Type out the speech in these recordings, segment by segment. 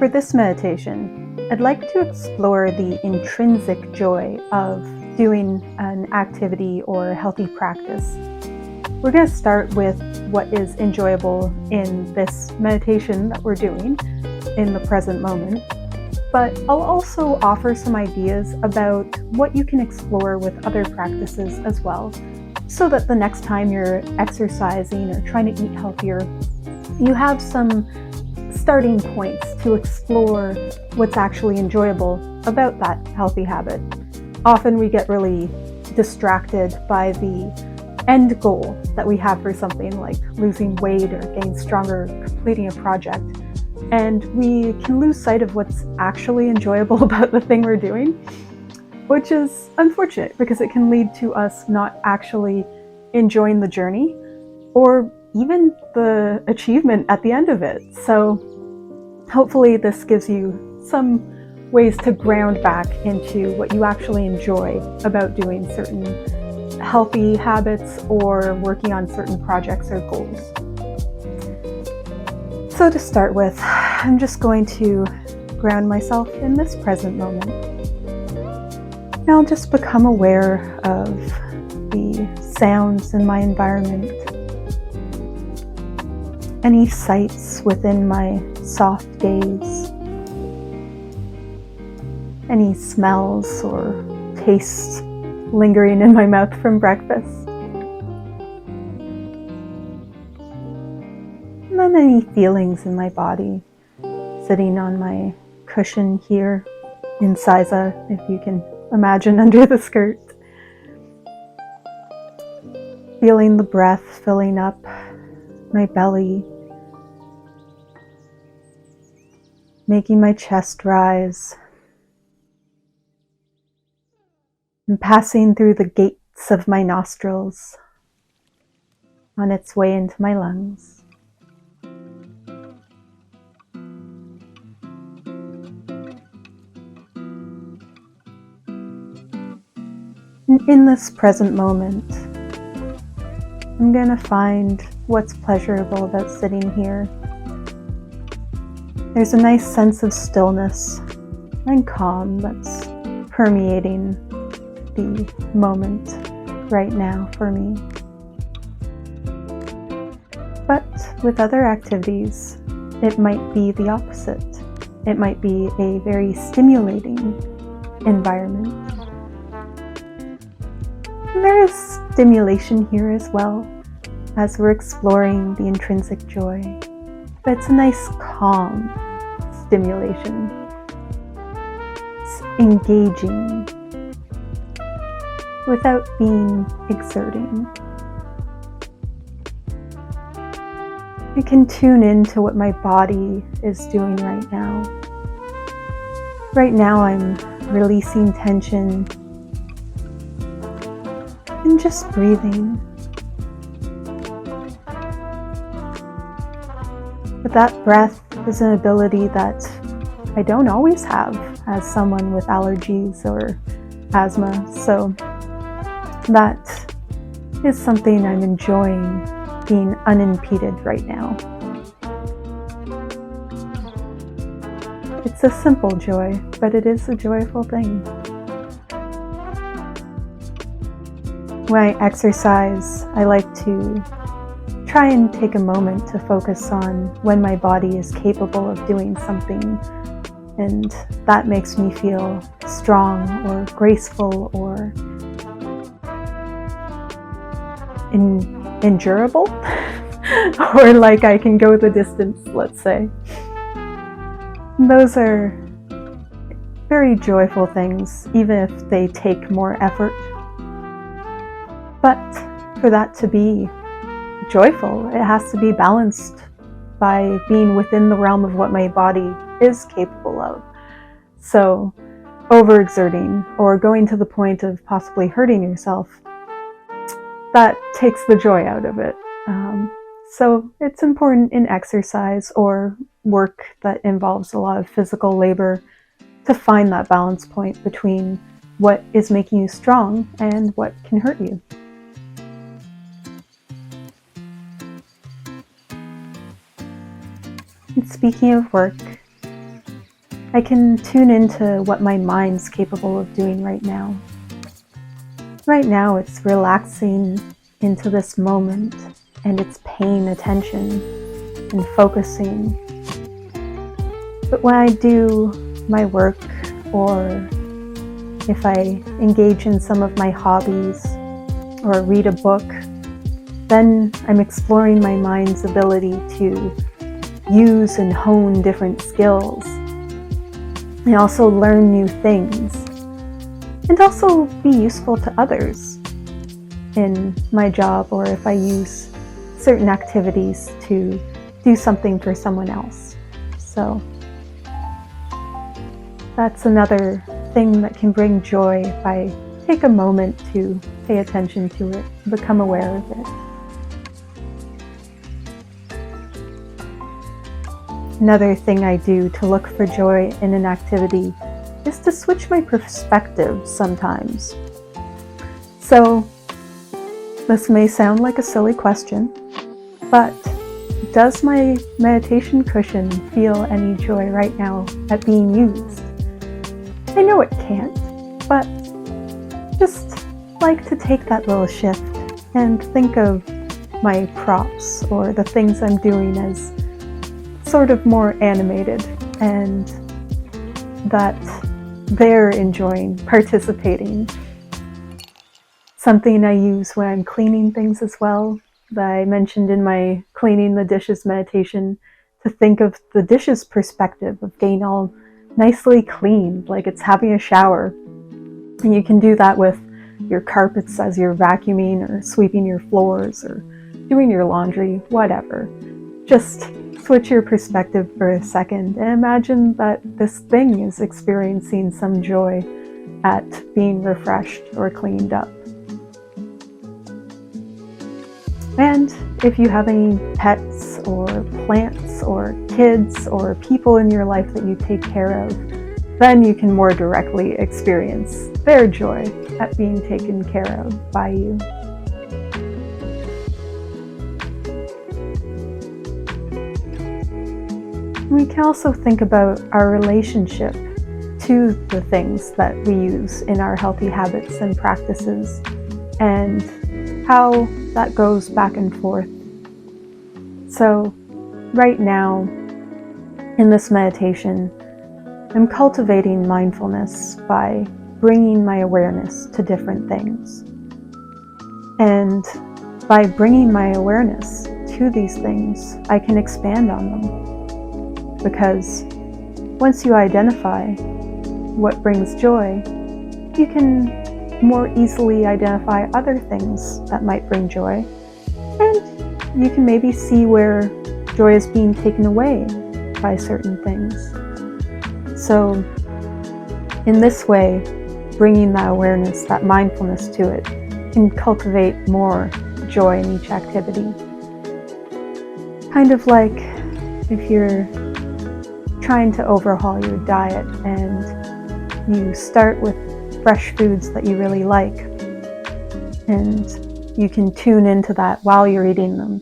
For this meditation, I'd like to explore the intrinsic joy of doing an activity or healthy practice. We're going to start with what is enjoyable in this meditation that we're doing in the present moment, but I'll also offer some ideas about what you can explore with other practices as well, so that the next time you're exercising or trying to eat healthier, you have some starting points to explore what's actually enjoyable about that healthy habit. Often we get really distracted by the end goal that we have for something like losing weight or getting stronger, completing a project, and we can lose sight of what's actually enjoyable about the thing we're doing, which is unfortunate because it can lead to us not actually enjoying the journey or even the achievement at the end of it. So hopefully this gives you some ways to ground back into what you actually enjoy about doing certain healthy habits or working on certain projects or goals. So to start with, I'm just going to ground myself in this present moment. And I'll just become aware of the sounds in my environment, any sights within my soft gaze, any smells or tastes lingering in my mouth from breakfast, and then any feelings in my body, sitting on my cushion here in Siza, if you can imagine, under the skirt. Feeling the breath filling up my belly, making my chest rise, and passing through the gates of my nostrils on its way into my lungs. And in this present moment, I'm going to find what's pleasurable about sitting here. There's a nice sense of stillness and calm that's permeating the moment right now for me. But with other activities, it might be the opposite. It might be a very stimulating environment. And there is stimulation here as well, as we're exploring the intrinsic joy. But it's a nice calm stimulation. It's engaging without being exerting. I can tune into what my body is doing right now. Right now I'm releasing tension and just breathing. But that breath is an ability that I don't always have as someone with allergies or asthma, so that is something I'm enjoying, being unimpeded right now. It's a simple joy, but it is a joyful thing. When I exercise, I like to try and take a moment to focus on when my body is capable of doing something, and that makes me feel strong or graceful or endurable, or like I can go the distance, let's say. Those are very joyful things, even if they take more effort. But for that to be joyful, it has to be balanced by being within the realm of what my body is capable of. So overexerting or going to the point of possibly hurting yourself, that takes the joy out of it. So it's important in exercise or work that involves a lot of physical labor to find that balance point between what is making you strong and what can hurt you. And speaking of work, I can tune into what my mind's capable of doing right now. Right now, it's relaxing into this moment, and it's paying attention and focusing. But when I do my work, or if I engage in some of my hobbies or read a book, then I'm exploring my mind's ability to use and hone different skills. I also learn new things and also be useful to others in my job, or if I use certain activities to do something for someone else. So that's another thing that can bring joy if I take a moment to pay attention to it, become aware of it. Another thing I do to look for joy in an activity is to switch my perspective sometimes. So, this may sound like a silly question, but does my meditation cushion feel any joy right now at being used? I know it can't, but just like to take that little shift and think of my props or the things I'm doing as sort of more animated, and that they're enjoying participating. Something I use when I'm cleaning things as well, that I mentioned in my cleaning the dishes meditation, to think of the dishes perspective of getting all nicely cleaned, like it's having a shower. And you can do that with your carpets as you're vacuuming or sweeping your floors or doing your laundry, whatever. Just switch your perspective for a second and imagine that this thing is experiencing some joy at being refreshed or cleaned up. And if you have any pets or plants or kids or people in your life that you take care of, then you can more directly experience their joy at being taken care of by you. We can also think about our relationship to the things that we use in our healthy habits and practices, and how that goes back and forth. So right now, in this meditation, I'm cultivating mindfulness by bringing my awareness to different things. And by bringing my awareness to these things, I can expand on them. Because once you identify what brings joy, you can more easily identify other things that might bring joy. And you can maybe see where joy is being taken away by certain things. So in this way, bringing that awareness, that mindfulness to it, can cultivate more joy in each activity. Kind of like if you're trying to overhaul your diet and you start with fresh foods that you really like, and you can tune into that while you're eating them,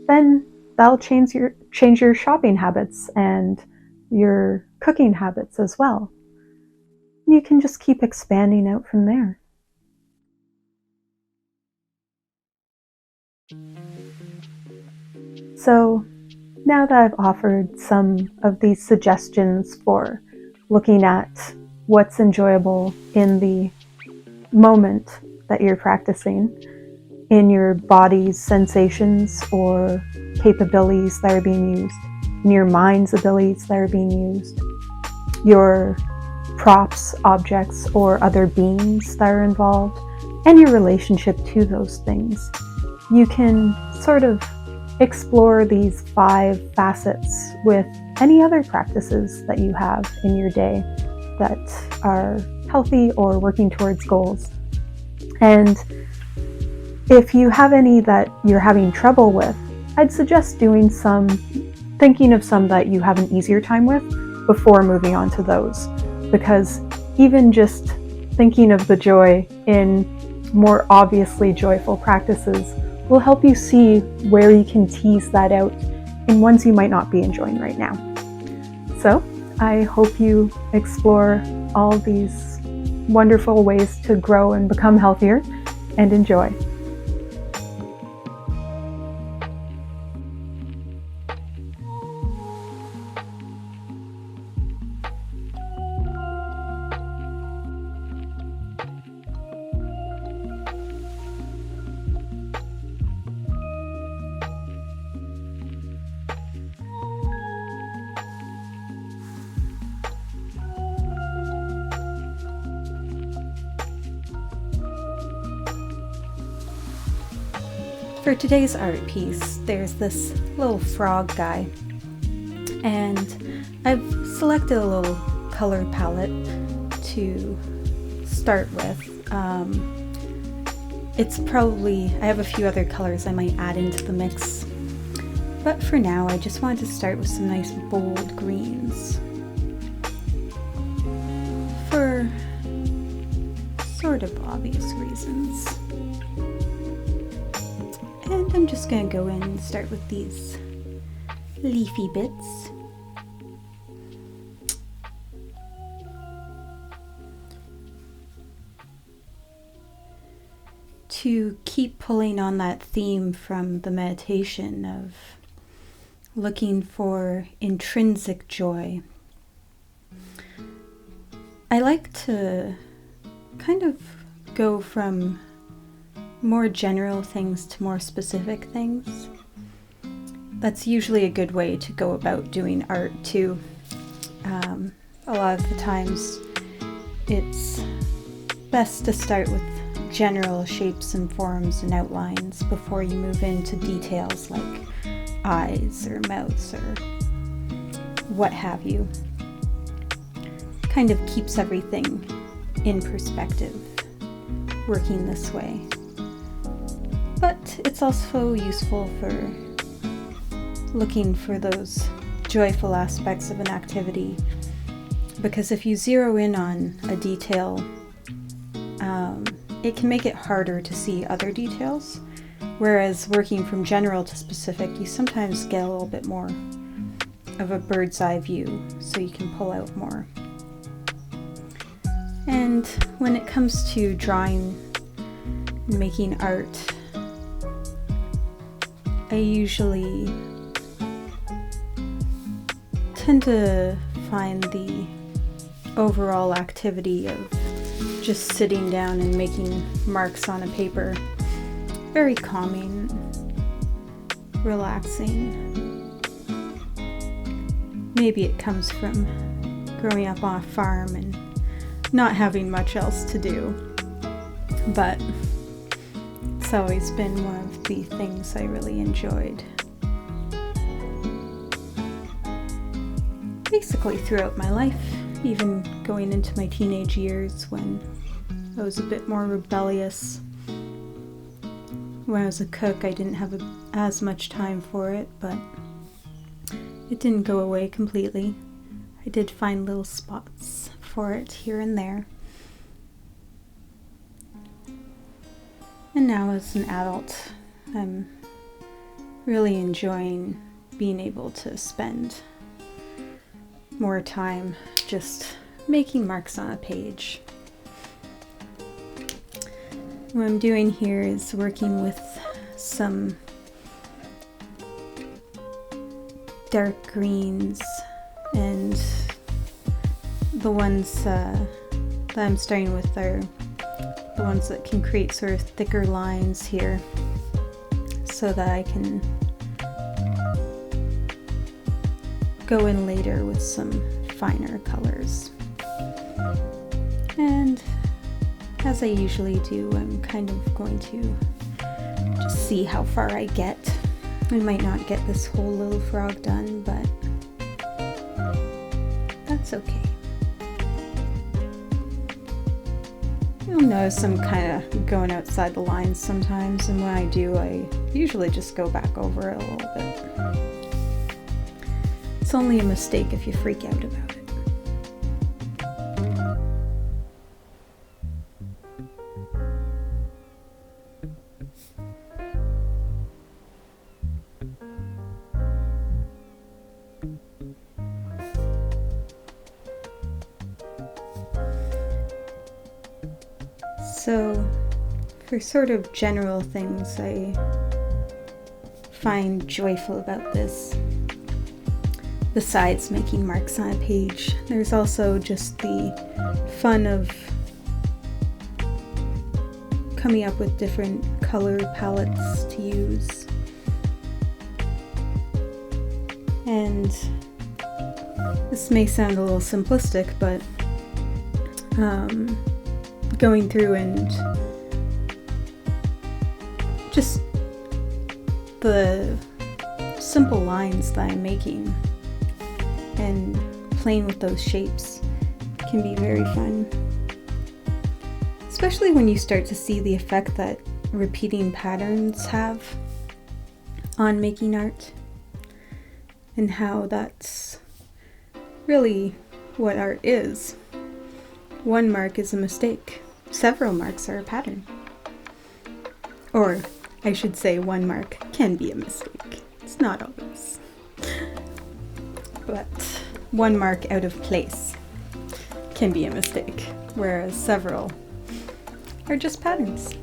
then that'll change your shopping habits and your cooking habits as well. You can just keep expanding out from there. So now that I've offered some of these suggestions for looking at what's enjoyable in the moment that you're practicing, in your body's sensations or capabilities that are being used, in your mind's abilities that are being used, your props, objects, or other beings that are involved, and your relationship to those things, you can sort of explore these 5 facets with any other practices that you have in your day that are healthy or working towards goals. And if you have any that you're having trouble with, I'd suggest thinking of some that you have an easier time with before moving on to those. Because even just thinking of the joy in more obviously joyful practices will help you see where you can tease that out in ones you might not be enjoying right now. So I hope you explore all these wonderful ways to grow and become healthier, and enjoy. For today's art piece, there's this little frog guy, and I've selected a little color palette to start with. I have a few other colors I might add into the mix, but for now I just wanted to start with some nice bold greens for sort of obvious reasons. And I'm just going to go in and start with these leafy bits. To keep pulling on that theme from the meditation of looking for intrinsic joy, I like to kind of go from more general things to more specific things. That's usually a good way to go about doing art too. A lot of the times it's best to start with general shapes and forms and outlines before you move into details like eyes or mouths or what have you. Kind of keeps everything in perspective, working this way. But it's also useful for looking for those joyful aspects of an activity, because if you zero in on a detail, it can make it harder to see other details, whereas working from general to specific, you sometimes get a little bit more of a bird's eye view, so you can pull out more. And when it comes to drawing and making art, I usually tend to find the overall activity of just sitting down and making marks on a paper very calming, relaxing. Maybe it comes from growing up on a farm and not having much else to do, but it's always been one of the things I really enjoyed. Basically throughout my life, even going into my teenage years when I was a bit more rebellious. When I was a cook, I didn't have as much time for it, but it didn't go away completely. I did find little spots for it here and there. And now as an adult, I'm really enjoying being able to spend more time just making marks on a page. What I'm doing here is working with some dark greens, and the ones that I'm starting with are the ones that can create sort of thicker lines here, so that I can go in later with some finer colors. And as I usually do, I'm kind of going to just see how far I get. I might not get this whole little frog done, but that's okay. You'll notice I'm kind of going outside the lines sometimes, and when I do, I usually just go back over it a little bit. It's only a mistake if you freak out about it. So for sort of general things I find joyful about this, besides making marks on a page, there's also just the fun of coming up with different color palettes to use. And this may sound a little simplistic, but going through and just the simple lines that I'm making and playing with those shapes can be very fun. Especially when you start to see the effect that repeating patterns have on making art, and how that's really what art is. One mark is a mistake. Several marks are a pattern. Or, I should say, one mark can be a mistake. It's not always. But one mark out of place can be a mistake, whereas several are just patterns.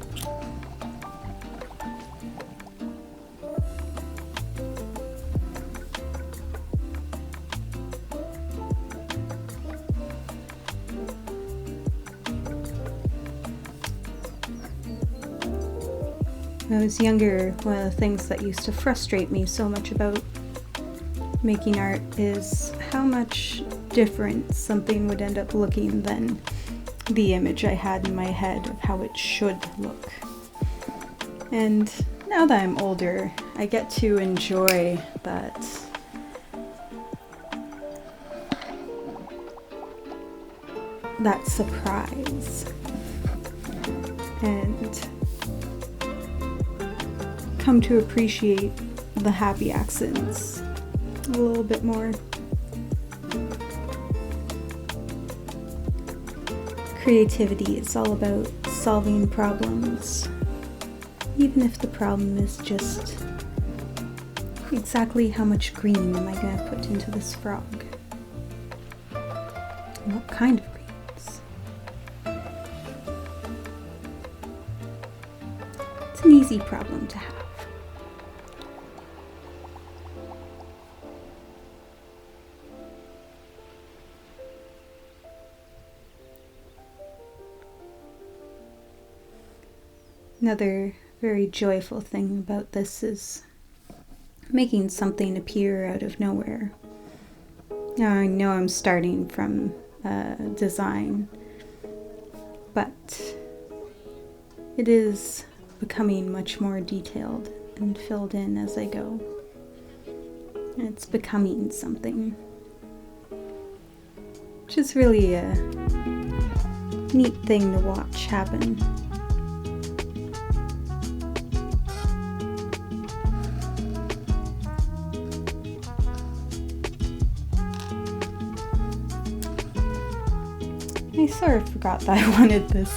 When I was younger, one of the things that used to frustrate me so much about making art is how much different something would end up looking than the image I had in my head of how it should look. And now that I'm older, I get to enjoy that surprise and come to appreciate the happy accents a little bit more. Creativity is all about solving problems, even if the problem is just exactly how much green am I going to put into this frog? And what kind of greens? It's an easy problem to have. Another very joyful thing about this is making something appear out of nowhere. Now I know I'm starting from design, but it is becoming much more detailed and filled in as I go. And it's becoming something, which is really a neat thing to watch happen. I sort of forgot that I wanted this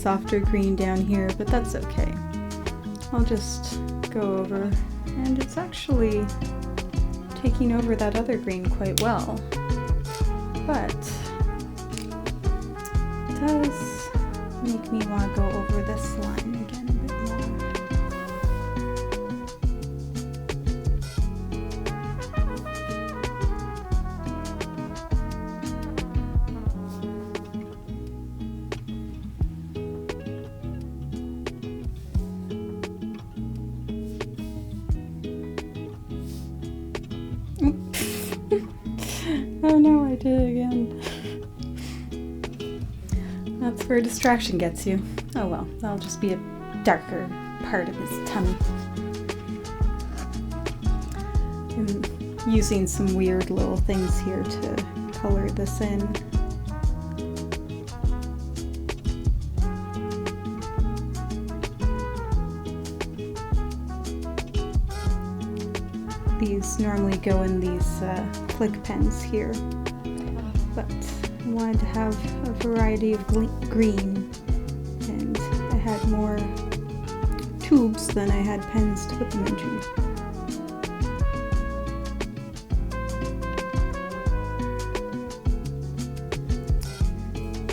softer green down here, but that's okay. I'll just go over, and it's actually taking over that other green quite well. But it does make me want to go over this line again a bit more. Oh no, I did it again. That's where distraction gets you. Oh well, that'll just be a darker part of his tummy. I'm using some weird little things here to color this in. These normally go in these click pens here, but I wanted to have a variety of green, and I had more tubes than I had pens to put them into.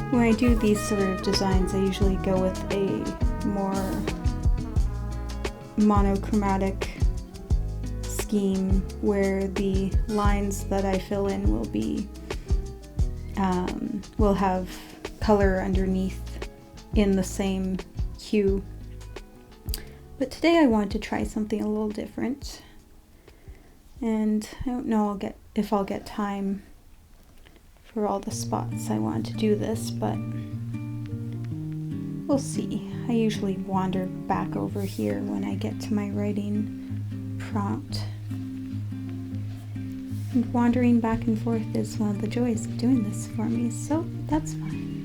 When I do these sort of designs, I usually go with a more monochromatic scheme where the lines that I fill in will have color underneath in the same hue. But today I want to try something a little different, and I don't know if I'll get time for all the spots I want to do this, but we'll see. I usually wander back over here when I get to my writing prompt. And wandering back and forth is one of the joys of doing this for me, so that's fine.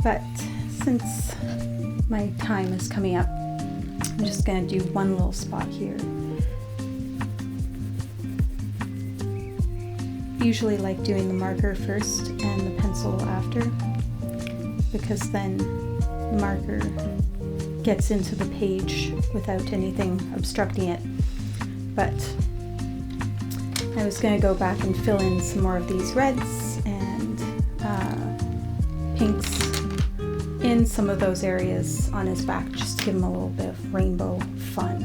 But since my time is coming up, I'm just going to do one little spot here. Usually like doing the marker first and the pencil after, because then the marker gets into the page without anything obstructing it. But I was going to go back and fill in some more of these reds and pinks in some of those areas on his back, just to give him a little bit of rainbow fun.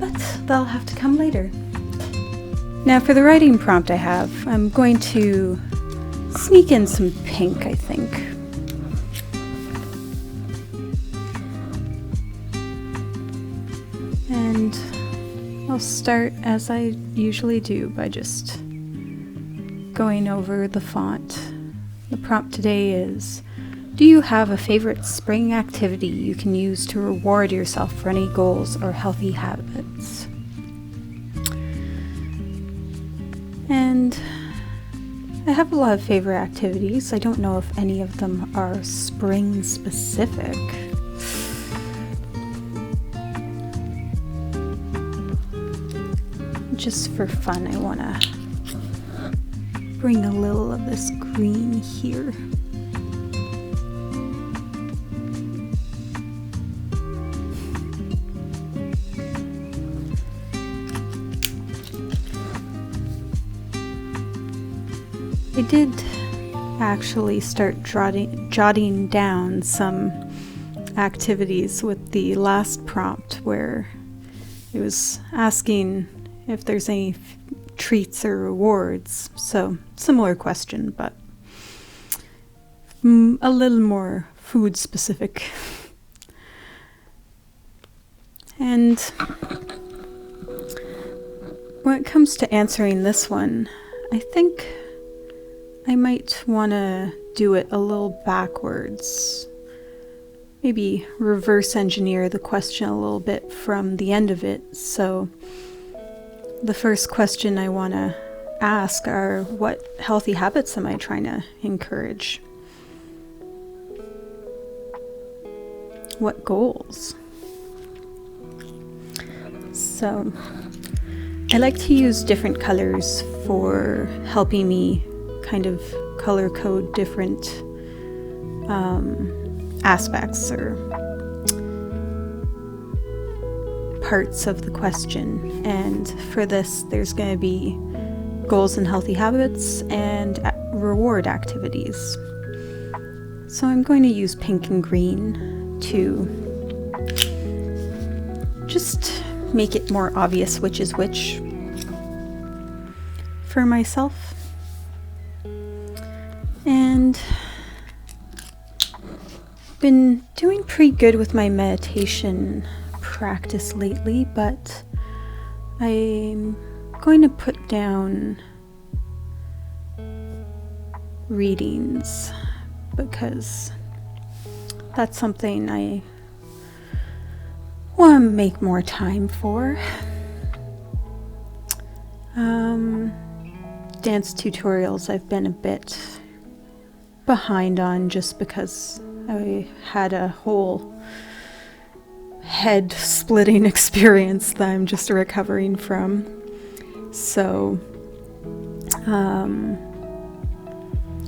But that'll have to come later. Now for the writing prompt I'm going to sneak in some pink, I think. And I'll start, as I usually do, by just going over the font. The prompt today is, do you have a favorite spring activity you can use to reward yourself for any goals or healthy habits? And I have a lot of favorite activities. I don't know if any of them are spring specific. Just for fun, I want to bring a little of this green here. I did actually start jotting down some activities with the last prompt, where it was asking if there's any treats or rewards. So similar question, but a little more food specific. And when it comes to answering this one, I think I might want to do it a little backwards. Maybe reverse engineer the question a little bit from the end of it. So the first question I want to ask are, what healthy habits am I trying to encourage? What goals? So I like to use different colors for helping me kind of color code different aspects or parts of the question. And for this, there's going to be goals and healthy habits and reward activities. So I'm going to use pink and green to just make it more obvious which is which for myself. And been doing pretty good with my meditation practice lately, but I'm going to put down readings because that's something I want to make more time for. Dance tutorials I've been a bit behind on just because I had a whole head splitting experience that I'm just recovering from. So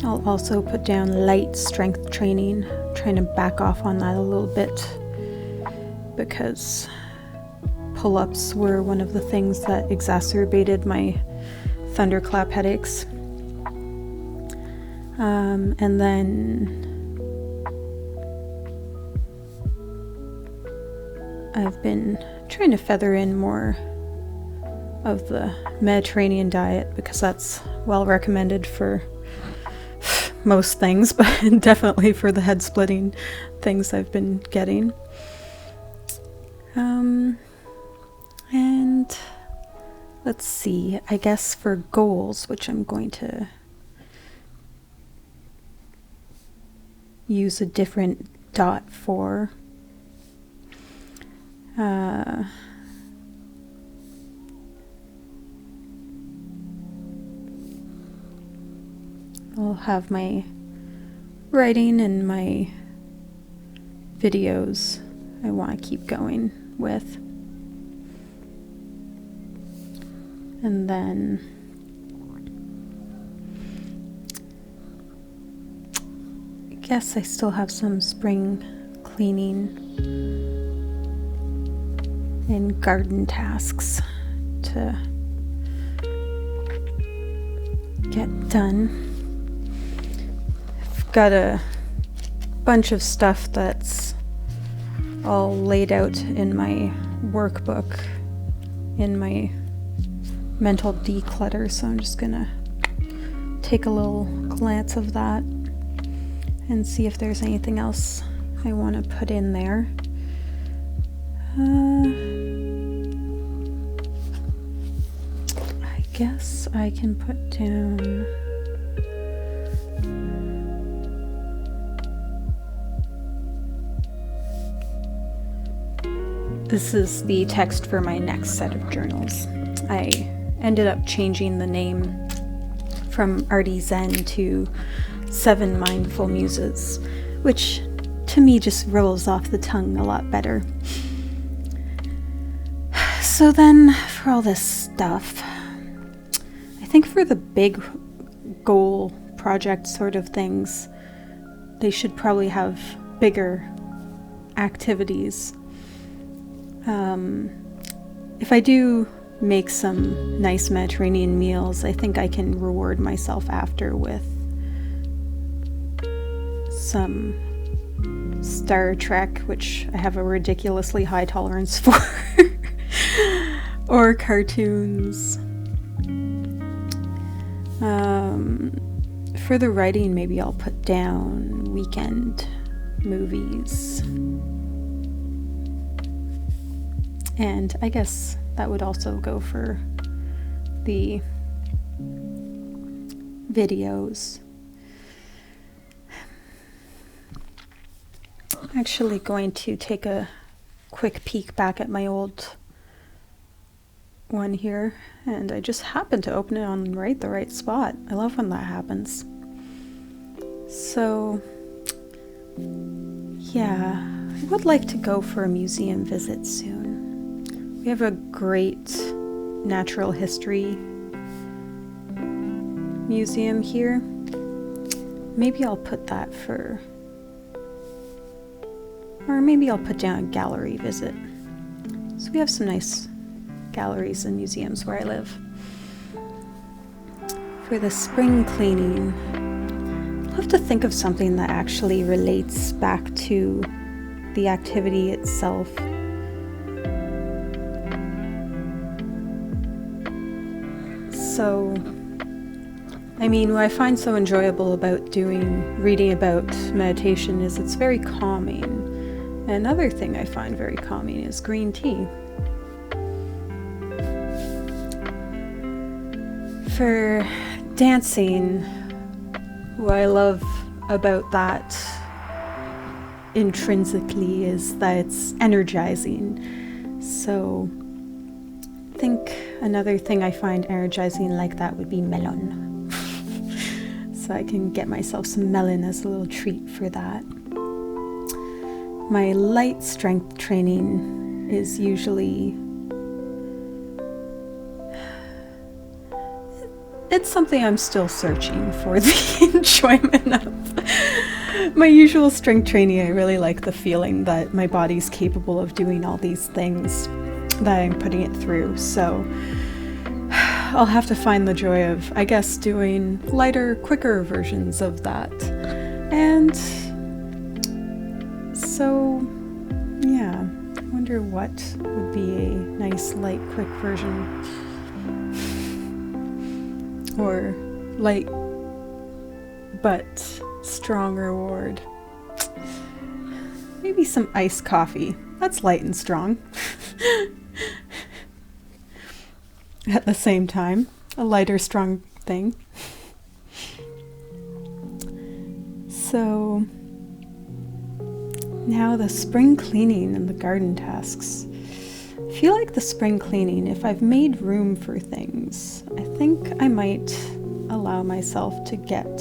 I'll also put down light strength training, trying to back off on that a little bit because pull-ups were one of the things that exacerbated my thunderclap headaches. And then I've been trying to feather in more of the Mediterranean diet because that's well recommended for most things, but definitely for the head splitting things I've been getting. And let's see, I guess for goals, which I'm going to use a different dot for, I'll have my writing and my videos I want to keep going with. And then I guess I still have some spring cleaning and garden tasks to get done. I've got a bunch of stuff that's all laid out in my workbook in my mental declutter, so I'm just gonna take a little glance of that and see if there's anything else I want to put in there. I guess I can put down this is the text for my next set of journals. I ended up changing the name from ArtyZen to 7 Mindful Muses, which to me just rolls off the tongue a lot better. So then for all this stuff, I think for the big goal project sort of things, they should probably have bigger activities. If I do make some nice Mediterranean meals, I think I can reward myself after with some Star Trek, which I have a ridiculously high tolerance for, or cartoons. For the writing, maybe I'll put down weekend movies. And I guess that would also go for the videos. I'm actually going to take a quick peek back at my old one here, and I just happened to open it on the right spot. I love when that happens. So, yeah, I would like to go for a museum visit soon. We have a great natural history museum here. Maybe I'll put that for, or maybe I'll put down a gallery visit. So we have some nice galleries and museums where I live. For the spring cleaning, I'll have to think of something that actually relates back to the activity itself. So, I mean, what I find so enjoyable about reading about meditation is it's very calming. And another thing I find very calming is green tea. For dancing, what I love about that intrinsically is that it's energizing. So, I think another thing I find energizing like that would be melon. So I can get myself some melon as a little treat for that. My light strength training is usually, it's something I'm still searching for the enjoyment of. My usual strength training, I really like the feeling that my body's capable of doing all these things. that I'm putting it through. So I'll have to find the joy of, I guess, doing lighter, quicker versions of that. And so, yeah, I wonder what would be a nice, light, quick version. Or light but strong reward. Maybe some iced coffee. That's light and strong. At the same time, a lighter, strong thing. So now the spring cleaning and the garden tasks. I feel like the spring cleaning, if I've made room for things, I think I might allow myself to get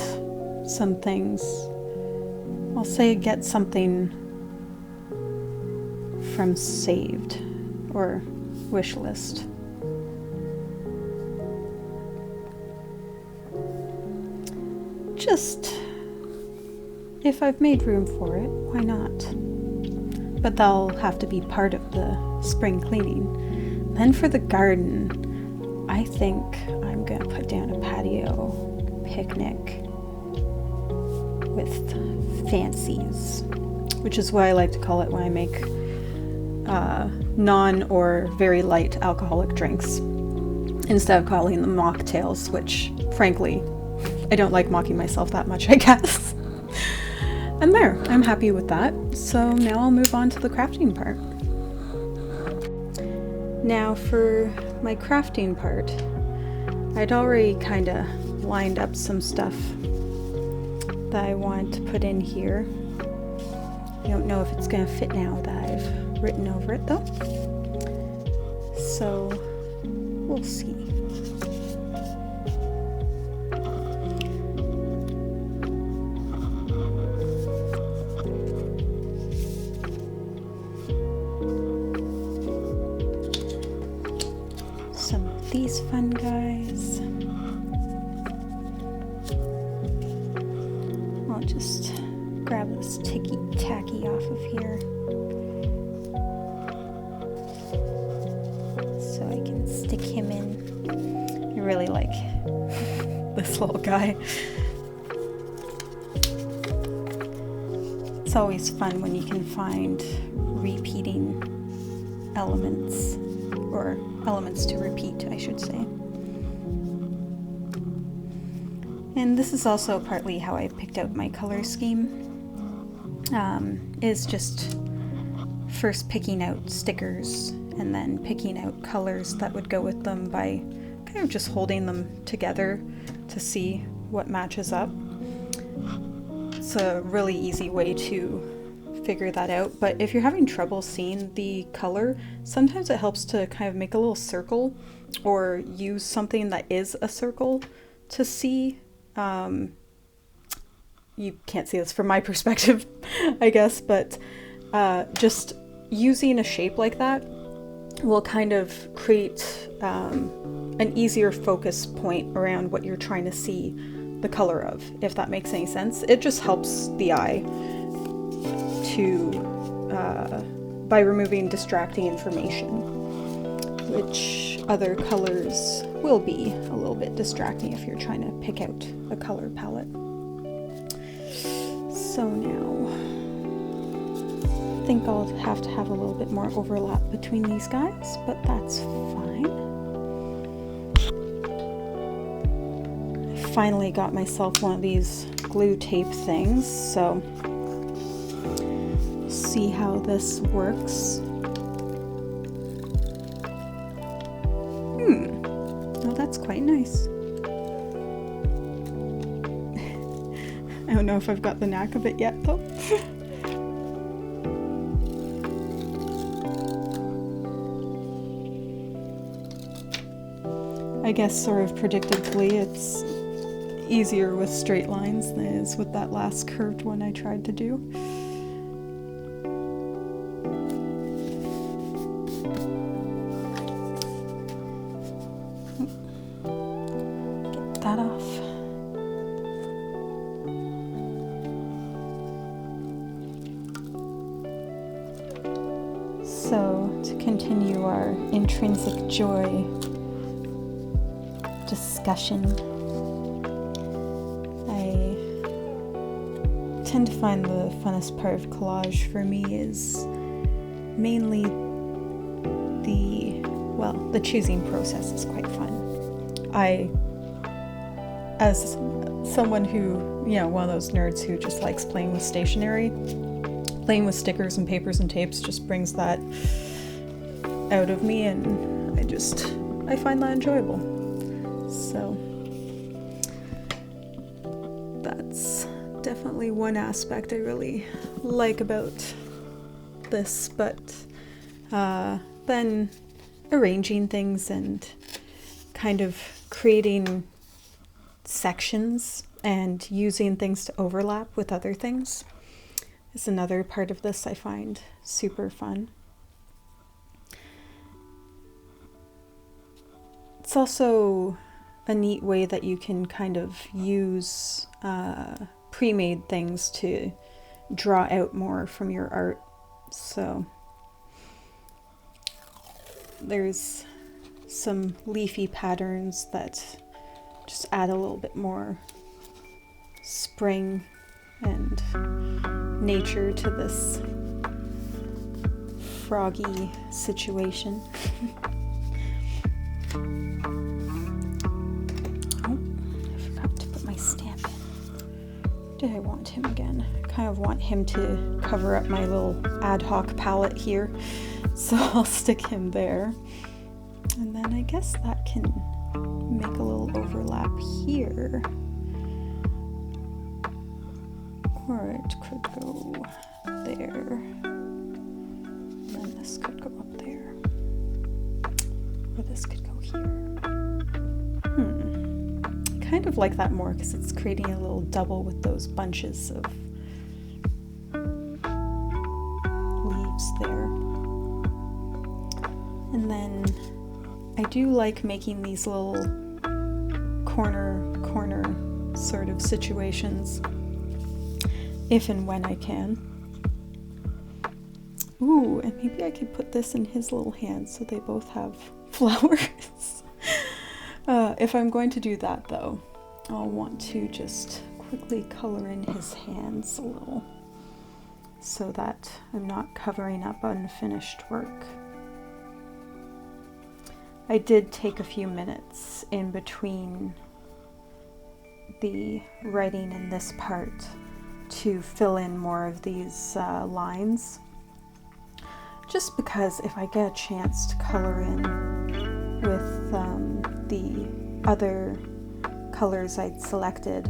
some things. I'll say get something from saved or wish list. Just, if I've made room for it, why not? But they'll have to be part of the spring cleaning. Then for the garden, I think I'm gonna put down a patio picnic with fancies, which is what I like to call it when I make non or very light alcoholic drinks, instead of calling them mocktails, which frankly, I don't like mocking myself that much, I guess. And there, I'm happy with that. So now I'll move on to the crafting part. Now for my crafting part, I'd already kind of lined up some stuff that I want to put in here. I don't know if it's going to fit now that I've written over it though. So we'll see. Some of these fun guys. I'll just grab this ticky-tacky off of here so I can stick him in. I really like this little guy. It's always fun when you can find repeating elements, or elements to repeat, I should say. And this is also partly how I picked out my color scheme, is just first picking out stickers and then picking out colors that would go with them by kind of just holding them together to see what matches up. It's a really easy way to figure that out, but if you're having trouble seeing the color, sometimes it helps to kind of make a little circle or use something that is a circle to see. You can't see this from my perspective, I guess, but just using a shape like that will kind of create an easier focus point around what you're trying to see the color of, if that makes any sense. It just helps the eye to, by removing distracting information, which other colors will be a little bit distracting if you're trying to pick out a color palette. So now, I think I'll have to have a little bit more overlap between these guys, but that's fine. I finally got myself one of these glue tape things, so see how this works. Oh, that's quite nice. I don't know if I've got the knack of it yet, though. I guess sort of predictably, it's easier with straight lines than it is with that last curved one I tried to do. Get that off. So, to continue our intrinsic joy discussion. I tend to find the funnest part of collage for me is mainly the choosing process is quite fun. As someone who, one of those nerds who just likes playing with stationery, playing with stickers and papers and tapes just brings that out of me, and I find that enjoyable. So that's definitely one aspect I really like about this, but then arranging things and kind of creating sections and using things to overlap with other things is another part of this I find super fun. It's also a neat way that you can kind of use pre-made things to draw out more from your art. So there's some leafy patterns that just add a little bit more spring and nature to this froggy situation. Oh, I forgot to put my stamp in. Did I want him again? I kind of want him to cover up my little ad hoc palette here, so I'll stick him there. And then I guess that can make a little overlap here. Or it could go there. And then this could go up there. Or this could go here. I kind of like that more because it's creating a little double with those bunches of leaves there. And then I do like making these little corner sort of situations if and when I can. Ooh, and maybe I could put this in his little hands so they both have flowers. If I'm going to do that though, I'll want to just quickly color in his hands a little so that I'm not covering up unfinished work. I did take a few minutes in between the writing in this part to fill in more of these lines, just because if I get a chance to color in with the other colors I'd selected,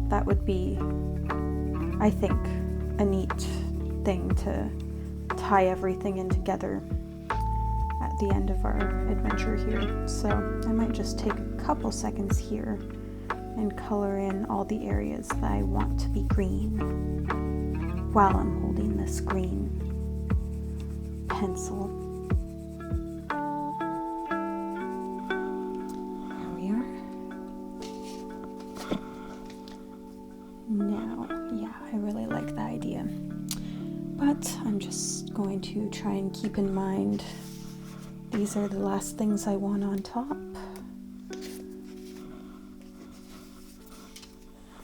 that would be, I think, a neat thing to tie everything in together at the end of our adventure here. So I might just take a couple seconds here and color in all the areas that I want to be green while I'm holding this green pencil. There we are. Now, yeah, I really like that idea. But I'm just going to try and keep in mind these are the last things I want on top.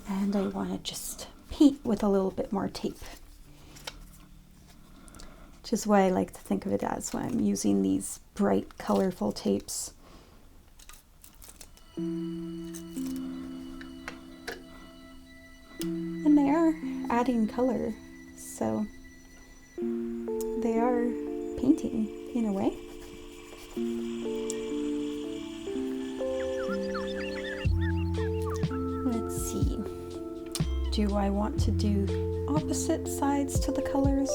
And I want to just paint with a little bit more tape, which is what I like to think of it as when I'm using these bright, colorful tapes. And they are adding color, so they are painting in a way. Let's see. Do I want to do opposite sides to the colors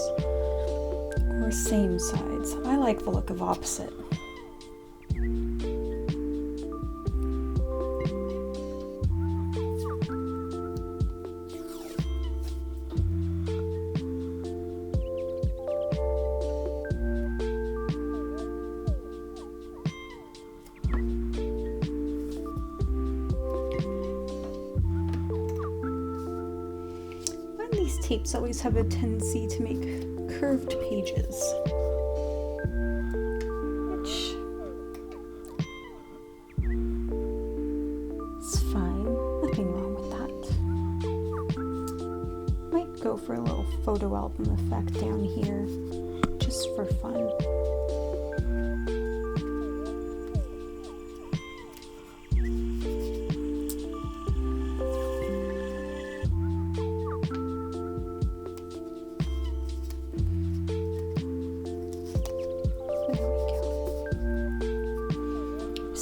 or same sides? I like the look of opposite. Tapes always have a tendency to make curved pages, which photo album effect down here, just for fun.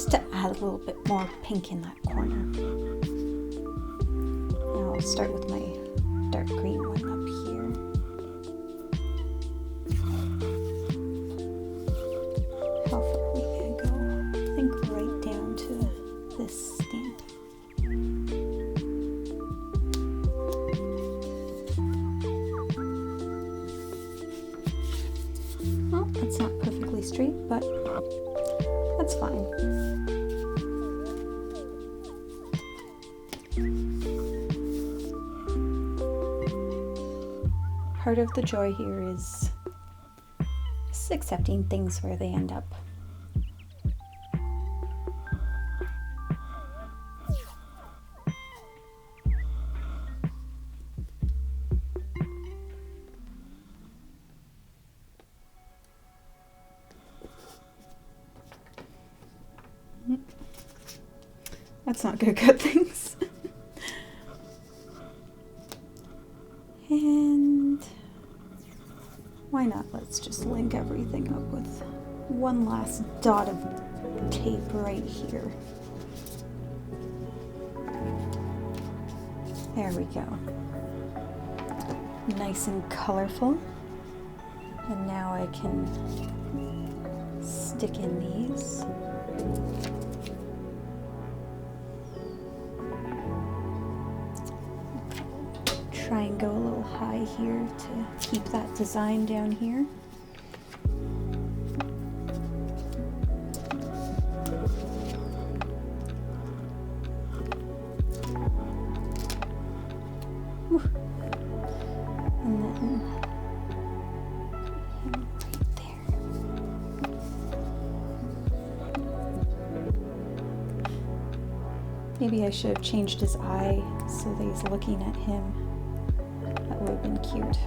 To add a little bit more pink in that corner. Now I'll start with my dark green one up here. How far are we gonna go? I think right down to this stamp. Well, that's not perfectly straight, but that's fine. Part of the joy here is just accepting things where they end up. That's not gonna cut things. And why not? Let's just link everything up with one last dot of tape right here. There we go. Nice and colorful. And now I can stick in these. Try and go a little high here to keep that design down here. Whew. And then him right there. Maybe I should have changed his eye so that he's looking at him. That would have been cute.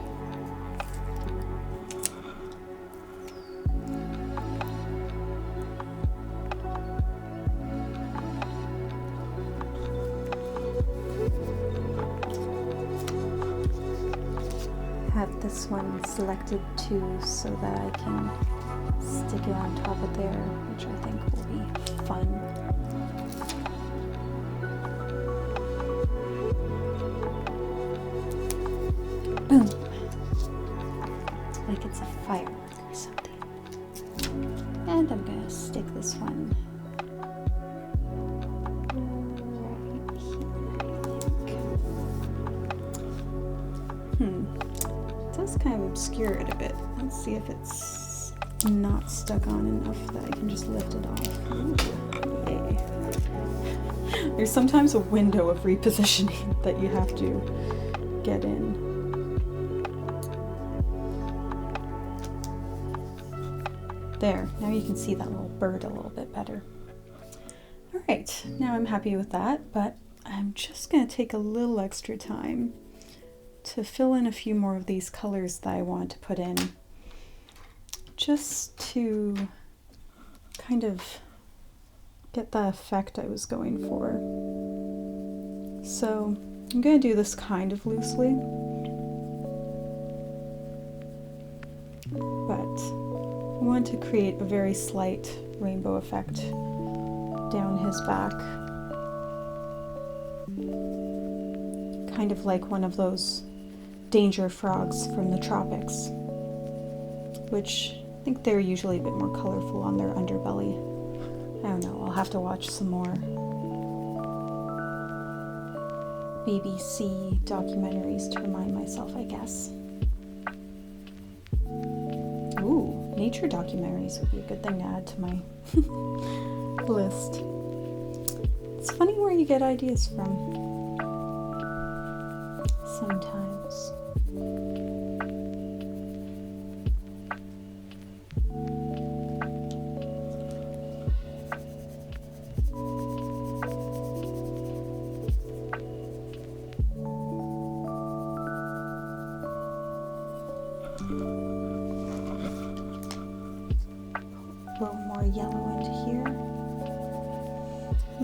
Have this one selected too so that I can stick it on top of there, which I think will be fun. Boom! Like it's a firework or something. And I'm gonna stick this one right here, I think. It does kind of obscure it a bit. Let's see if it's not stuck on enough that I can just lift it off. Ooh, yay. There's sometimes a window of repositioning that you have to get in. There, now you can see that little bird a little bit better. All right, now I'm happy with that, but I'm just gonna take a little extra time to fill in a few more of these colors that I want to put in, just to kind of get the effect I was going for. So I'm gonna do this kind of loosely, but I want to create a very slight rainbow effect down his back. Kind of like one of those danger frogs from the tropics, which I think they're usually a bit more colorful on their underbelly. I don't know, I'll have to watch some more BBC documentaries to remind myself, I guess. Ooh, nature documentaries would be a good thing to add to my list. It's funny where you get ideas from sometimes.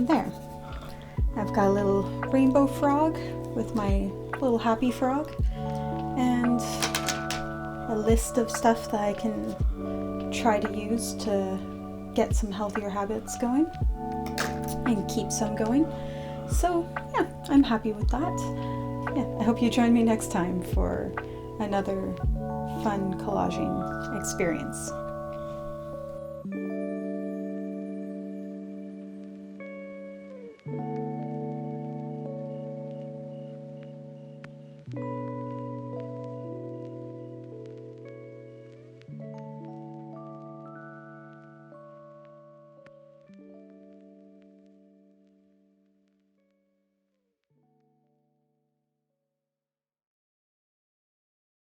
there. I've got a little rainbow frog with my little happy frog, and a list of stuff that I can try to use to get some healthier habits going and keep some going. So yeah, I'm happy with that. Yeah, I hope you join me next time for another fun collaging experience.